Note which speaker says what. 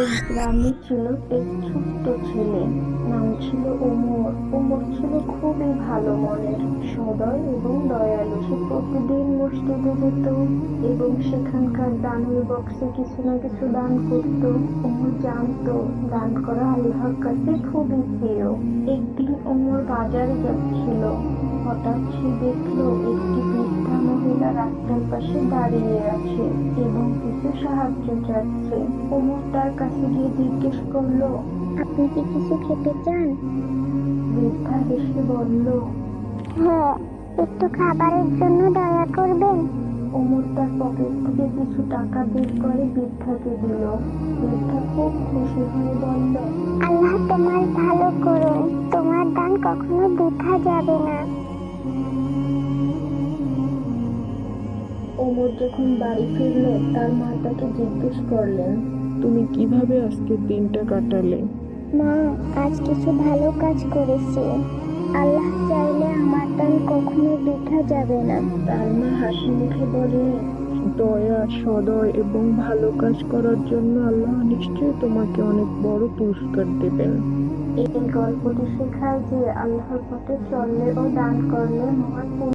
Speaker 1: এক গ্রামে ছিল এক ছোট্ট ছেলে, নাম ছিল ওমর। ওমর ছিল খুবই ভালো মনের, সদয় এবং দয়ালু। সে প্রতিদিন মসজিদে যেত এবং সেখানকার দানের বক্সে কিছু না কিছু দান করত। ওমর জানতো দান করা আল্লাহর কাছে খুবই প্রিয়। একদিন ওমর বাজারে যাচ্ছিল। হঠাৎ সে দেখলো একটি বৃদ্ধা মহিলা রাস্তার পাশে দাঁড়িয়ে আছে এবং কিছু সাহায্য চাচ্ছে। ওমর তার কাছে গিয়ে জিজ্ঞেস করলো,
Speaker 2: আপনি কি কিছু খেতে চান?
Speaker 1: বৃদ্ধা হেসে বলল,
Speaker 2: হ্যাঁ, একটু খাবারের জন্য দয়া করবেন।
Speaker 1: ওমর তার পকেট থেকে কিছু টাকা বের করে বৃদ্ধাকে দিল। বৃদ্ধা খুব খুশি হয়ে বলল,
Speaker 2: আল্লাহ তোমার ভালো করুন, তোমার দান কখনো বৃথা যাবে না।
Speaker 1: ওমর যখন বাড়ি ফিরলো তার মা তাকে জিজ্ঞেস করলেন,
Speaker 3: তুমি কিভাবে আজকের দিনটা কাটালে?
Speaker 2: মা, আজ কিছু ভালো কাজ করেছি। আল্লাহ চাইলে আমার দান কখনো বৃথা যাবে না।
Speaker 1: তার মা হাসি মুখে বললেন,
Speaker 3: দয়া, সদয় এবং ভালো কাজ করার জন্য আল্লাহ নিশ্চয়ই তোমাকে অনেক বড় পুরস্কার দেবেন।
Speaker 1: এই গল্পটি শেখায় যে আল্লাহর পথে চললে ও দান করলে মহান